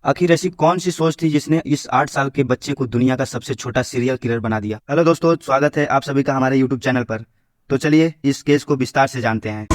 आखिर ऐसी कौन सी सोच थी जिसने इस 8 साल के बच्चे को दुनिया का सबसे छोटा सीरियल किलर बना दिया। हेलो दोस्तों, स्वागत है आप सभी का हमारे यूट्यूब चैनल पर। तो चलिए इस केस को विस्तार से जानते हैं।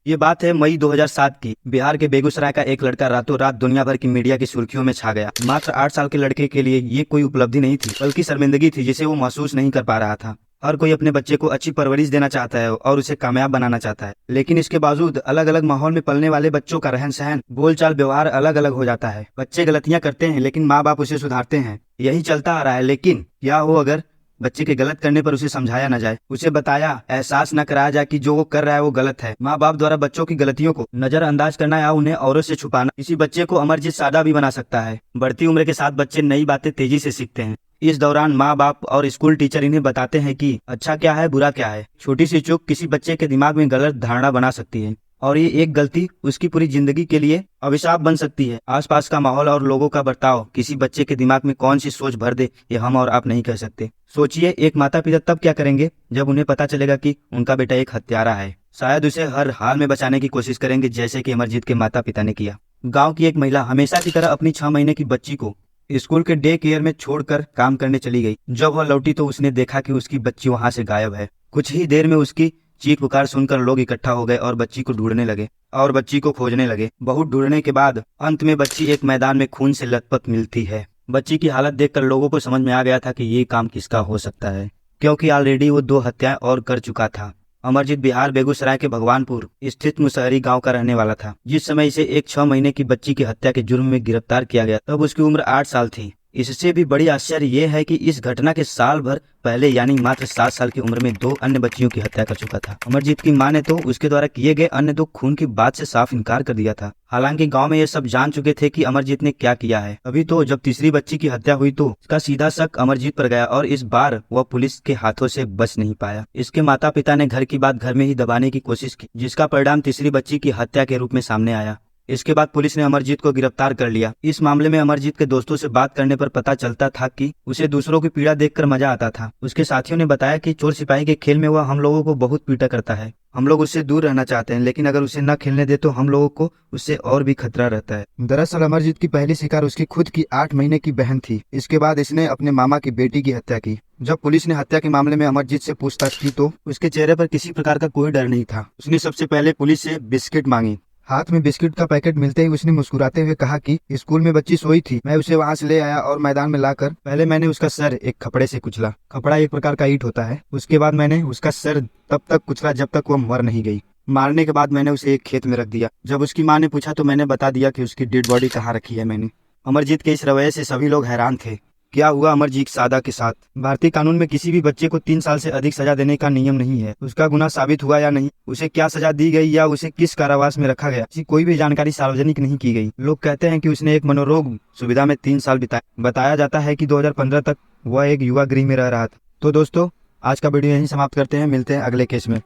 ये बात है मई 2007 की। बिहार के बेगूसराय का एक लड़का रातों रात दुनिया भर की मीडिया की सुर्खियों में छा गया। मात्र 8 साल के लड़के के लिए ये कोई उपलब्धि नहीं थी, बल्कि शर्मिंदगी थी जिसे वो महसूस नहीं कर पा रहा था। हर कोई अपने बच्चे को अच्छी परवरिश देना चाहता है और उसे कामयाब बनाना चाहता है, लेकिन इसके बावजूद अलग अलग माहौल में पलने वाले बच्चों का रहन सहन, बोलचाल, व्यवहार अलग अलग हो जाता है। बच्चे गलतियां करते हैं लेकिन माँ बाप उसे सुधारते हैं। यही चलता आ रहा है। लेकिन क्या हो अगर बच्चे के गलत करने पर उसे समझाया न जाए, उसे बताया, एहसास न कराया जाए कि जो वो कर रहा है वो गलत है। माँ बाप द्वारा बच्चों की गलतियों को नजरअंदाज करना या उन्हें औरों से छुपाना किसी बच्चे को अमरजीत सादा भी बना सकता है। बढ़ती उम्र के साथ बच्चे नई बातें तेजी से सीखते हैं। इस दौरान माँ बाप और स्कूल टीचर इन्हें बताते हैं कि अच्छा क्या है, बुरा क्या है। छोटी सी चूक किसी बच्चे के दिमाग में गलत धारणा बना सकती है और ये एक गलती उसकी पूरी जिंदगी के लिए अभिशाप बन सकती है। आसपास का माहौल और लोगों का बर्ताव किसी बच्चे के दिमाग में कौन सी सोच भर दे, ये हम और आप नहीं कह सकते। सोचिए, एक माता पिता तब क्या करेंगे जब उन्हें पता चलेगा कि उनका बेटा एक हत्यारा है। शायद उसे हर हाल में बचाने की कोशिश करेंगे, जैसे कि अमरजीत के माता पिता ने किया। गाँव की एक महिला हमेशा की तरह अपनी 6 महीने की बच्ची को स्कूल के डे केयर में छोड़कर काम करने चली गई। जब वह लौटी तो उसने देखा कि उसकी बच्ची वहां से गायब है। कुछ ही देर में उसकी चीख पुकार सुनकर लोग इकट्ठा हो गए और बच्ची को ढूंढने लगे और बच्ची को खोजने लगे। बहुत ढूंढने के बाद अंत में बच्ची एक मैदान में खून से लथपथ मिलती है। बच्ची की हालत देखकर लोगों को समझ में आ गया था कि ये काम किसका हो सकता है, क्योंकि ऑलरेडी वो 2 हत्याएं और कर चुका था। अमरजीत बिहार बेगूसराय के भगवानपुर स्थित मुसहरी गांव का रहने वाला था। जिस समय इसे एक 6 महीने की बच्ची की हत्या के जुर्म में गिरफ्तार किया गया तब उसकी उम्र 8 साल थी। इससे भी बड़ी आश्चर्य यह है कि इस घटना के साल भर पहले यानी मात्र 7 साल की उम्र में 2 अन्य बच्चियों की हत्या कर चुका था। अमरजीत की मां ने तो उसके द्वारा किए गए अन्य 2 खून की बात से साफ इनकार कर दिया था। हालांकि गांव में ये सब जान चुके थे कि अमरजीत ने क्या किया है। अभी तो जब तीसरी बच्ची की हत्या हुई तो उसका सीधा शक अमरजीत पर गया और इस बार वह पुलिस के हाथों से बच नहीं पाया। इसके माता पिता ने घर की बात घर में ही दबाने की कोशिश की, जिसका परिणाम तीसरी बच्ची की हत्या के रूप में सामने आया। इसके बाद पुलिस ने अमरजीत को गिरफ्तार कर लिया। इस मामले में अमरजीत के दोस्तों से बात करने पर पता चलता था कि उसे दूसरों की पीड़ा देखकर मजा आता था। उसके साथियों ने बताया कि चोर सिपाही के खेल में वह हम लोगों को बहुत पीटा करता है। हम लोग उससे दूर रहना चाहते हैं, लेकिन अगर उसे न खेलने दे तो हम लोगों को उससे और भी खतरा रहता है। दरअसल अमरजीत की पहली शिकार उसकी खुद की 8 महीने की बहन थी। इसके बाद इसने अपने मामा की बेटी की हत्या की। जब पुलिस ने हत्या के मामले में अमरजीत से पूछताछ की तो उसके चेहरे पर किसी प्रकार का कोई डर नहीं था। उसने सबसे पहले पुलिस से बिस्किट मांगी। हाथ में बिस्किट का पैकेट मिलते ही उसने मुस्कुराते हुए कहा कि स्कूल में बच्ची सोई थी, मैं उसे वहां से ले आया और मैदान में लाकर पहले मैंने उसका सर एक खपड़े से कुचला। खपड़ा एक प्रकार का ईंट होता है। उसके बाद मैंने उसका सर तब तक कुचला जब तक वह मर नहीं गई। मारने के बाद मैंने उसे एक खेत में रख दिया। जब उसकी माँ ने पूछा तो मैंने बता दिया कि उसकी डेड बॉडी कहाँ रखी है मैंने। अमरजीत के इस रवैये से सभी लोग हैरान थे। क्या हुआ अमरजीत सादा के साथ? भारतीय कानून में किसी भी बच्चे को 3 साल से अधिक सजा देने का नियम नहीं है। उसका गुनाह साबित हुआ या नहीं, उसे क्या सजा दी गई या उसे किस कारावास में रखा गया, इसकी कोई भी जानकारी सार्वजनिक नहीं की गई। लोग कहते हैं कि उसने एक मनोरोग सुविधा में 3 साल बिताए। बताया जाता है कि 2015 तक वह एक युवा गृह में रह रहा था। तो दोस्तों, आज का वीडियो यहीं समाप्त करते हैं। मिलते हैं अगले केस में।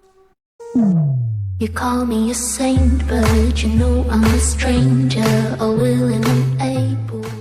You call me a saint, but you know I'm a stranger, all willing and able.